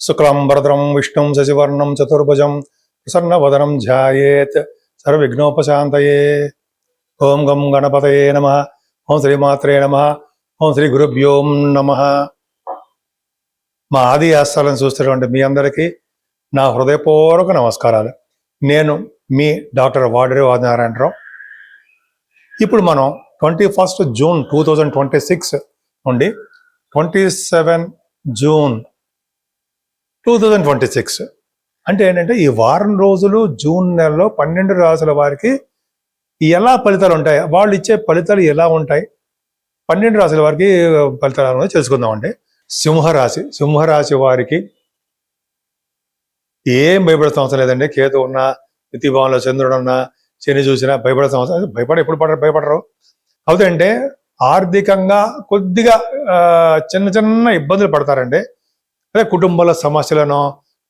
శుక్లాంబరధరం విష్ణుం శశివర్ణం చతుర్భుజం ప్రసన్నవదనం ధ్యాయేత్ సర్వవిఘ్నోపశాంతయే. ఓం గం గణపతయే నమః. ఓం శ్రీమాత్రే నమః. ఓం శ్రీ గురుభ్యో నమః. మా ఆది ఆస్థాలను చూస్తున్నటువంటి మీ అందరికీ నా హృదయపూర్వక నమస్కారాలు. నేను మీ డాక్టర్ వాడేరు ఆదినారాయణరావు. ఇప్పుడు మనం 21 జూన్ 2026 నుండి 27 జూన్ 2026 అంటే ఏంటంటే ఈ వారం రోజులు జూన్ నెలలో 12 రాసుల వారికి ఎలా ఫలితాలు ఉంటాయి, వాళ్ళు ఇచ్చే ఫలితాలు ఎలా ఉంటాయి, 12 రాసుల వారికి ఫలితాలు తెలుసుకుందామండి. సింహరాశి వారికి ఏం భయపడే అవసరం లేదండి. కేతు ఉన్నా, ప్రతిభావంలో చంద్రుడు ఉన్నా, శని చూసినా భయపడే అవసరం ఎప్పుడు భయపడరు. అవుతంటే ఆర్థికంగా కొద్దిగా చిన్న చిన్న ఇబ్బందులు పడతారండి. అదే కుటుంబాల సమస్యలను,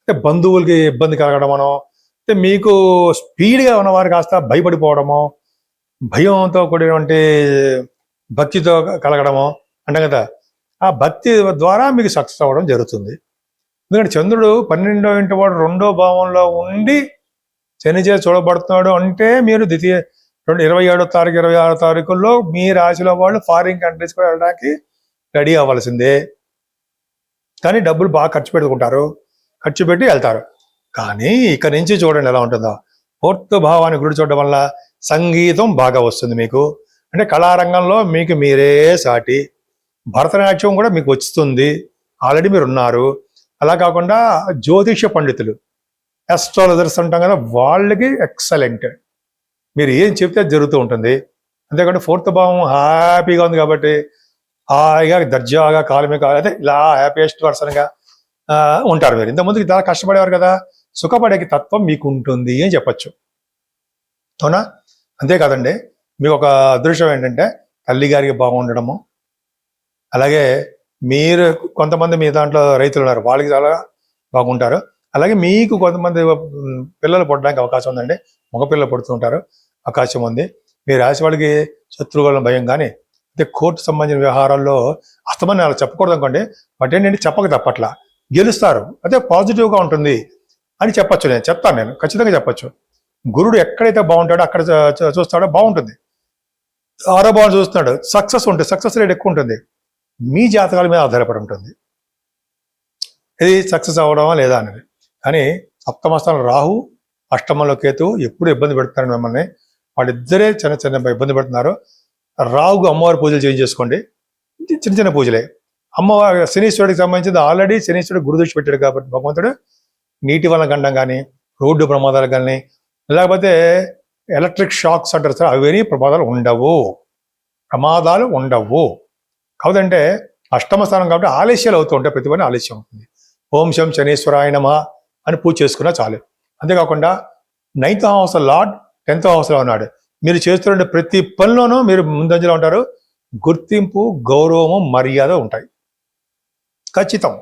అంటే బంధువులకి ఇబ్బంది కలగడమనో, అంటే మీకు స్పీడ్గా ఉన్నవారు కాస్త భయపడిపోవడమో, భయంతో కూడినటువంటి భక్తితో కలగడమో అంటాం కదా, ఆ భక్తి ద్వారా మీకు సక్సెస్ అవ్వడం జరుగుతుంది. ఎందుకంటే చంద్రుడు 12వ ఇంటి వాడు 2వ భావంలో ఉండి శని చేసి చూడబడుతున్నాడు అంటే మీరు 27వ తారీఖు 26వ తారీఖుల్లో మీ రాశిలో వాళ్ళు ఫారిన్ కంట్రీస్ కూడా వెళ్ళడానికి రెడీ అవ్వాల్సిందే. కానీ డబ్బులు బాగా ఖర్చు పెట్టి వెళ్తారు. కానీ ఇక నుంచి చూడండి ఎలా ఉంటుందో. 4th భావాన్ని గుడి చూడడం వల్ల సంగీతం బాగా వస్తుంది మీకు. అంటే కళారంగంలో మీకు మీరే సాటి. భరతనాట్యం కూడా మీకు వస్తుంది, ఆల్రెడీ మీరు ఉన్నారు. అలా కాకుండా జ్యోతిష పండితులు, ఆస్ట్రాలజర్స్ అంటాం కదా, వాళ్ళకి ఎక్సలెంట్. మీరు ఏం చెప్తే జరుగుతూ ఉంటుంది. అంతేకాకుండా 4th భావం హ్యాపీగా ఉంది కాబట్టి హాయిగా దర్జాగా కాలు మీద అదే ఇలా హ్యాపీయెస్ట్ పర్సన్గా ఉంటారు. మీరు ఇంతకుముందుకు చాలా కష్టపడేవారు కదా, సుఖపడే తత్వం మీకు ఉంటుంది అని చెప్పచ్చు. అవునా? అంతేకాదండి, మీకు ఒక అదృష్టం ఏంటంటే తల్లి గారికి బాగుండడము. అలాగే మీరు కొంతమంది మీ దాంట్లో రైతులు ఉన్నారు, వాళ్ళకి చాలా బాగుంటారు. అలాగే మీకు కొంతమంది పిల్లలు పుట్టడానికి అవకాశం ఉందండి. మగపిల్లలు పుడుతుంటారు, అవకాశం ఉంది. మీ రాశి వాళ్ళకి శత్రువుల భయం కానీ, అంటే కోర్టు సంబంధించిన వ్యవహారాల్లో అస్తమని అలా చెప్పకూడదు అనుకోండి. బట్ ఏంటంటే చెప్పక తప్పట్లా గెలుస్తారు, అదే పాజిటివ్గా ఉంటుంది అని చెప్పచ్చు. నేను చెప్తాను, నేను ఖచ్చితంగా చెప్పచ్చు. గురుడు ఎక్కడైతే బాగుంటాడో అక్కడ చూస్తాడో బాగుంటుంది. 6వ భావం చూస్తున్నాడు, సక్సెస్ ఉంటుంది, సక్సెస్ రేట్ ఎక్కువ ఉంటుంది. మీ జాతకాల మీద ఆధారపడి ఉంటుంది ఇది సక్సెస్ అవ్వడమా లేదా అనేది. కానీ 7వ స్థానం రాహు, 8మంలో కేతు ఎప్పుడు ఇబ్బంది పెడతారు మిమ్మల్ని. వాళ్ళిద్దరే చిన్న చిన్న ఇబ్బంది పెడుతున్నారు. రాహుకు అమ్మవారి పూజలు చేసుకోండి, చిన్న చిన్న పూజలే. అమ్మవారి శనీశ్వరుడికి సంబంధించింది ఆల్రెడీ శనీశ్వరుడు గురుదృష్టి పెట్టాడు కాబట్టి భగవంతుడు నీటి వలన గండం కానీ, రోడ్డు ప్రమాదాలు కానీ, లేకపోతే ఎలక్ట్రిక్ షాక్స్ అంటారు సార్, అవేనీ ప్రమాదాలు ఉండవు. కాదంటే 8వ స్థానం కాబట్టి ఆలస్యాలు అవుతూ ఉంటాయి, ప్రతి పని ఆలస్యం అవుతుంది. ఓం శం శనీశ్వరాయ నమః అని పూజ చేసుకున్నా చాలు. అంతేకాకుండా 9th హౌస్ లార్డ్ 10th హౌస్లో ఉన్నాడు. మీరు చేస్తున్న ప్రతి పనిలోనూ మీరు ముందంజలో ఉంటారు. గుర్తింపు, గౌరవము, మర్యాద ఉంటాయి ఖచ్చితం.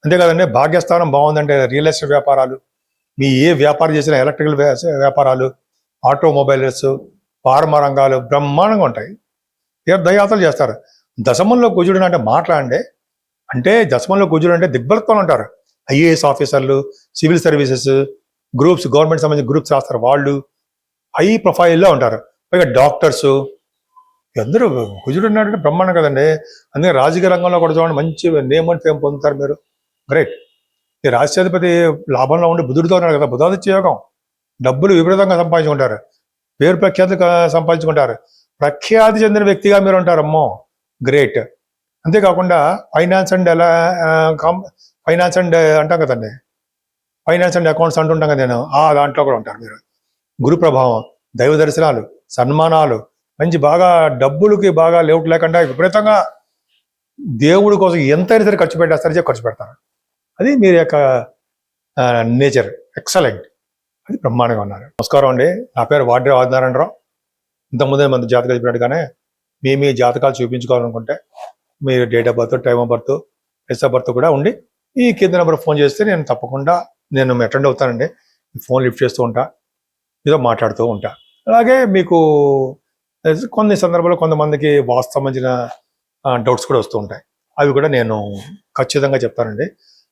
అంతేకాదండి, భాగ్యస్థానం బాగుందంటే రియల్ ఎస్టేట్ వ్యాపారాలు, మీ ఏ వ్యాపారం చేసినా, ఎలక్ట్రికల్ వ్యాపారాలు, ఆటోమొబైల్స్, ఫార్మా రంగాలు బ్రహ్మాండంగా ఉంటాయి. తీర్థయాత్రలు చేస్తారు. దశమంలో కుజుడు అంటే మాట్లాడండి. అంటే దశమంలో కుజుడు అంటే దిగ్బలత్వం అంటారు. ఐఏఎస్ ఆఫీసర్లు, సివిల్ సర్వీసెస్ గ్రూప్స్, గవర్నమెంట్ సంబంధించిన గ్రూప్స్ రాస్తారు, వాళ్ళు హై ప్రొఫైల్లో ఉంటారు. పైగా డాక్టర్స్ అందరూ కుజుడు ఉన్నాడంటే బ్రహ్మాండం కదండి. అందుకే రాజకీయ రంగంలో కూడా చూడండి, మంచి నేమ్ అండ్ ఫేమ్ పొందుతారు మీరు. గ్రేట్. ఈ రాష్ట్రాధిపతి లాభంలో ఉండి బుధుడితో ఉన్నాడు కదా, బుధాదిత్య యోగం. డబ్బులు విపరీతంగా సంపాదించుకుంటారు, పేరు ప్రఖ్యాతి సంపాదించుకుంటారు, ప్రఖ్యాతి చెందిన వ్యక్తిగా మీరు ఉంటారు. అమ్మో గ్రేట్. అంతేకాకుండా ఫైనాన్స్ అండ్ అంటాం కదండి, ఫైనాన్స్ అండ్ అకౌంట్స్ అంటుంటాం కదా, నేను దాంట్లో కూడా ఉంటారు మీరు. గురు ప్రభావం, దైవ దర్శనాలు, సన్మానాలు, మంచి బాగా డబ్బులకి బాగా లేవుట్ లేకుండా విపరీతంగా దేవుడి కోసం ఎంతైనా సరే ఖర్చు పెడతారు. అది మీరు యొక్క నేచర్. ఎక్సలెంట్. అది బ్రహ్మాండంగా ఉన్నారు. నమస్కారం అండి, నా పేరు వాడేరు ఆదినారాయణరావు. ఇంతకుముందే మన జాతకాలు చెప్పినట్టుగానే మీ జాతకాలు చూపించుకోవాలనుకుంటే మీరు date of birth, time of birth, place of birth కూడా ఉండి ఈ కింద నెంబర్ ఫోన్ చేస్తే నేను తప్పకుండా అటెండ్ అవుతానండి. ఫోన్ లిఫ్ట్ చేస్తూ ఉంటా, మీతో మాట్లాడుతూ ఉంటా. అలాగే మీకు కొన్ని సందర్భాల్లో కొంతమందికి వాస్తు సంబంధించిన డౌట్స్ కూడా వస్తూ ఉంటాయి. అవి కూడా నేను ఖచ్చితంగా చెప్తానండి.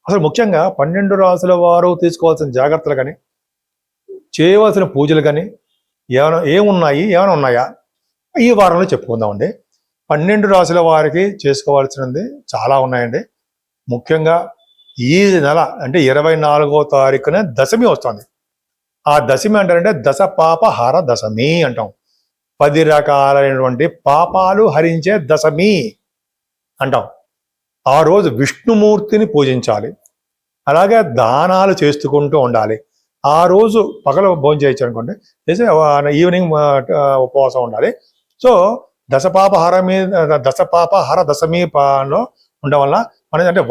అసలు ముఖ్యంగా 12 రాసుల వారు తీసుకోవాల్సిన జాగ్రత్తలు కానీ చేయవలసిన పూజలు కానీ ఏమైనా ఉన్నాయా ఈ వారంలో చెప్పుకుందామండి. 12 రాసుల వారికి చేసుకోవాల్సినది చాలా ఉన్నాయండి. ముఖ్యంగా ఈ నెల అంటే 24వ తారీఖున దశమి వస్తుంది. ఆ దశమి అంటారంటే దశ పాప హర దశమి అంటాం. 10 రకాలైనటువంటి పాపాలు హరించే దశమి అంటాం. ఆ రోజు విష్ణుమూర్తిని పూజించాలి. అలాగే దానాలు చేసుకుంటూ ఉండాలి. ఆ రోజు పగల భోజనం చేయొచ్చు అనుకోండి, చేసి ఈవినింగ్ ఉపవాసం ఉండాలి. సో దశపాప హర దశమిలో ఉండడం వల్ల మన అంటే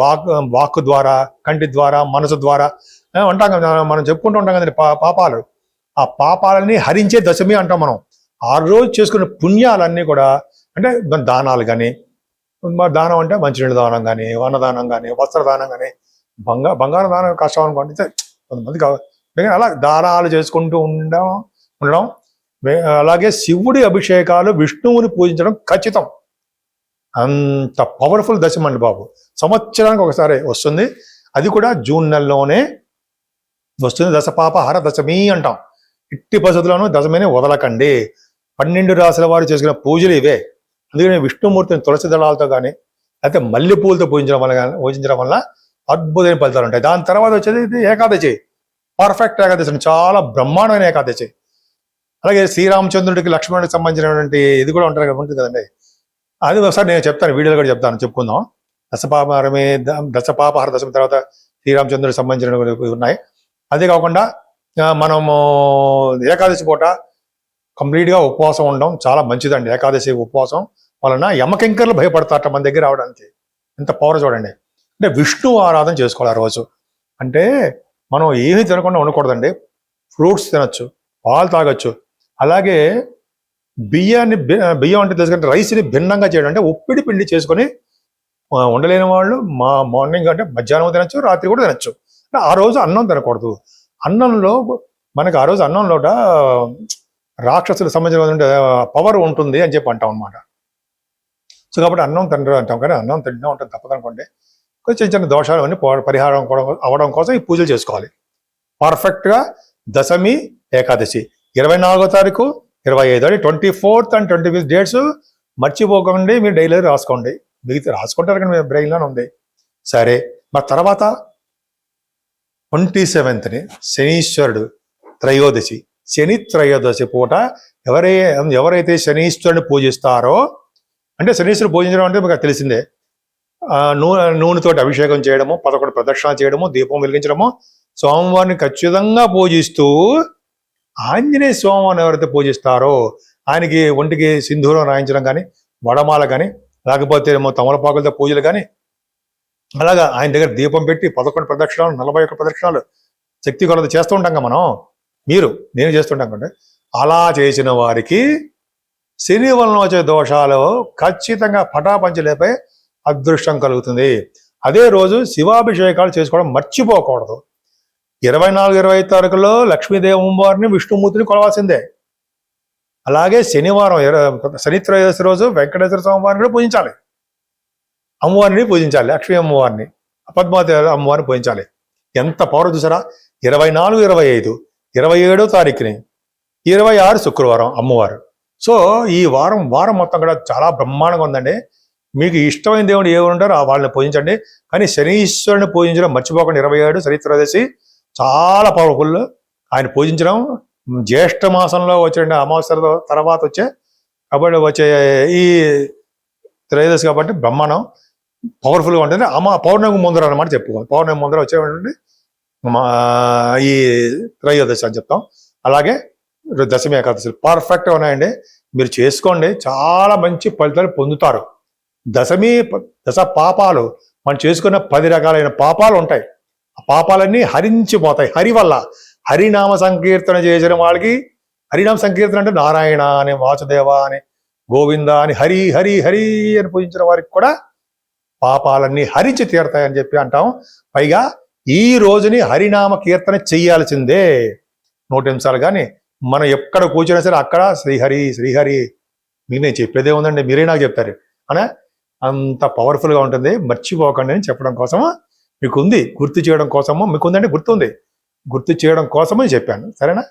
వాక్కు ద్వారా, కంటి ద్వారా, మనసు ద్వారా అంటాం కదా, మనం చెప్పుకుంటూ ఉంటాం కదండి పాపాలు. ఆ పాపాలన్నీ హరించే దశమి అంటాం మనం. ఆ రోజు చేసుకునే పుణ్యాలన్నీ కూడా అంటే దానాలు కానీ, దానం అంటే మంచినీళ్ళ దానం కానీ, అన్నదానం కానీ, వస్త్రదానం కానీ, బంగారు దానం కష్టం అనుకోండి, కొంతమంది అలా దానాలు చేసుకుంటూ ఉండడం. అలాగే శివుడి అభిషేకాలు, విష్ణువుని పూజించడం ఖచ్చితం. అంత పవర్ఫుల్ దశమి అండి బాబు. సంవత్సరానికి ఒకసారి వస్తుంది. అది కూడా జూన్ నెలలోనే వస్తుంది. దశపాప హర దశమి అంటాం. ఇట్టి పద్ధతులను దశమిని వదలకండి. 12 రాసుల వారు చేసుకునే పూజలు ఇవే. అందుకని విష్ణుమూర్తిని తులసి దళాలతో కానీ లేకపోతే మల్లెపూలతో పూజించడం వల్ల అద్భుతమైన ఫలితాలు ఉంటాయి. దాని తర్వాత వచ్చేది ఇది ఏకాదశి. పర్ఫెక్ట్ ఏకాదశి, చాలా బ్రహ్మాండమైన ఏకాదశి. అలాగే శ్రీరామచంద్రుడికి, లక్ష్మణుడికి సంబంధించినటువంటి ఇది కూడా ఉంటుంది కదండి. అది ఒకసారి నేను చెప్తాను, వీడియోలో కూడా చెప్పుకుందాం. దశపాప హర దశమి తర్వాత శ్రీరామచంద్రుడికి సంబంధించినవి ఉన్నాయి. అదే కాకుండా మనము ఏకాదశి పూట కంప్లీట్గా ఉపవాసం ఉండడం చాలా మంచిదండి. ఏకాదశి ఉపవాసం వలన యమకింకర్లు భయపడతారట మన దగ్గర రావడానికి. ఎంత పవర్ చూడండి. అంటే విష్ణు ఆరాధన చేసుకోవాలి ఆ రోజు. అంటే మనం ఏమీ తినకుండా ఉండకూడదండి. ఫ్రూట్స్ తినచ్చు, పాలు తాగొచ్చు. అలాగే బియ్యం అంటే తెలుసుకుంటే రైస్ని భిన్నంగా చేయడం, అంటే ఉప్పిడి పిండి చేసుకొని ఉండలేని వాళ్ళు మార్నింగ్ అంటే మధ్యాహ్నం తినచ్చు, రాత్రి కూడా తినచ్చు. ఆ రోజు అన్నం తినకూడదు. అన్నంలో మనకి ఆ రోజు అన్నంలో రాక్షసులకు సంబంధించిన పవర్ ఉంటుంది అని చెప్పి అంటాం అనమాట. సో కాబట్టి అన్నం తినరు అంటాం, కానీ అన్నం తింటూ ఉంటుంది తప్పదనుకోండి. కొంచెం చిన్న దోషాలు అన్నీ పరిహారం అవ్వడం కోసం ఈ పూజలు చేసుకోవాలి. పర్ఫెక్ట్గా దశమి, ఏకాదశి 24వ తారీఖు, 25 24th and 25th డేట్స్ మర్చిపోకండి. మీరు డైలీ రాసుకోండి. మిగతా రాసుకుంటారు కానీ మీ బ్రెయిన్లోనే ఉంది. సరే, మరి తర్వాత 27th శనీశ్వరుడు త్రయోదశి. శని త్రయోదశి పూట ఎవరైతే శనీశ్వరుని పూజిస్తారో, అంటే శనీశ్వరుడు పూజించడం అంటే మీకు తెలిసిందే. నూనెతోటి అభిషేకం చేయడము, 11 ప్రదక్షిణాలు చేయడము, దీపం వెలిగించడము, స్వామివారిని ఖచ్చితంగా పూజిస్తూ ఆంజనేయ స్వామివారిని ఎవరైతే పూజిస్తారో ఆయనకి ఒంటికి సింధూరం రాయించడం కానీ, వడమాల కానీ, లేకపోతే ఏమో తమలపాకులతో పూజలు కానీ, అలాగా ఆయన దగ్గర దీపం పెట్టి 11 ప్రదక్షిణాలు, 41 ప్రదక్షిణాలు శక్తి కొలత చేస్తూ ఉంటాం కదా మనం. నేను చేస్తుంటాం కంటే అలా చేసిన వారికి శని వలన వచ్చే దోషాలు ఖచ్చితంగా పటాపంచలేపై అదృష్టం కలుగుతుంది. అదే రోజు శివాభిషేకాలు చేసుకోవడం మర్చిపోకూడదు. 24, 25 తారీఖుల్లో లక్ష్మీదేవి అమ్మవారిని, విష్ణుమూర్తిని కొలవాల్సిందే. అలాగే శనివారం శని త్రయోదశి రోజు వెంకటేశ్వర స్వామి వారిని కూడా పూజించాలి. అమ్మవారిని పూజించాలి, లక్ష్మీ అమ్మవారిని, పద్మావతి అమ్మవారిని పూజించాలి. ఎంత పవర్ చూసారా. 24, 25, 27వ తారీఖుని, 26 శుక్రవారం అమ్మవారు. సో ఈ వారం మొత్తం కూడా చాలా బ్రహ్మాండంగా ఉందండి. మీకు ఇష్టమైన దేవుడు ఎవరు ఉంటారో వాళ్ళని పూజించండి. కానీ శనీశ్వరుని పూజించడం మర్చిపోకండి. 27 శని త్రయోదశి చాలా పవర్ఫుల్. ఆయన పూజించడం జ్యేష్ఠ మాసంలో వచ్చే అమావాస్య తర్వాత వచ్చే ఈ త్రయోదశి కాబట్టి బ్రహ్మాండం పవర్ఫుల్గా ఉంటుంది. పౌర్ణమి ముందర అన్నమాట చెప్పుకోవాలి. పౌర్ణమి ముందర వచ్చేటువంటి ఈ త్రయోదశి అని చెప్తాం. అలాగే దశమి, ఏకాదశి పర్ఫెక్ట్గా ఉన్నాయండి. మీరు చేసుకోండి, చాలా మంచి ఫలితాలు పొందుతారు. దశ పాపాలు మనం చేసుకున్న 10 రకాలైన పాపాలు ఉంటాయి. ఆ పాపాలన్నీ హరించిపోతాయి హరి వల్ల. హరినామ సంకీర్తన చేసిన వాళ్ళకి, హరినామ సంకీర్తన అంటే నారాయణ అని, వాసుదేవ అని, గోవింద అని, హరి హరి హరి అని పూజించిన వారికి కూడా పాపాలన్నీ హరించి తీరతాయని చెప్పి అంటాం. పైగా ఈ రోజుని హరినామ కీర్తన చెయ్యాల్సిందే 100 నిమిషాలు. కానీ మనం ఎక్కడ కూర్చున్నా సరే అక్కడ శ్రీహరి శ్రీహరి. మీకు నేను చెప్పేదే ఉందండి, మీరే నాకు చెప్తారు అనే అంత పవర్ఫుల్గా ఉంటుంది. మర్చిపోకండి అని చెప్పడం కోసం మీకు ఉంది గుర్తు చేయడం కోసము, మీకు ఉందంటే గుర్తుంది, గుర్తు చేయడం కోసమని చెప్పాను. సరేనా?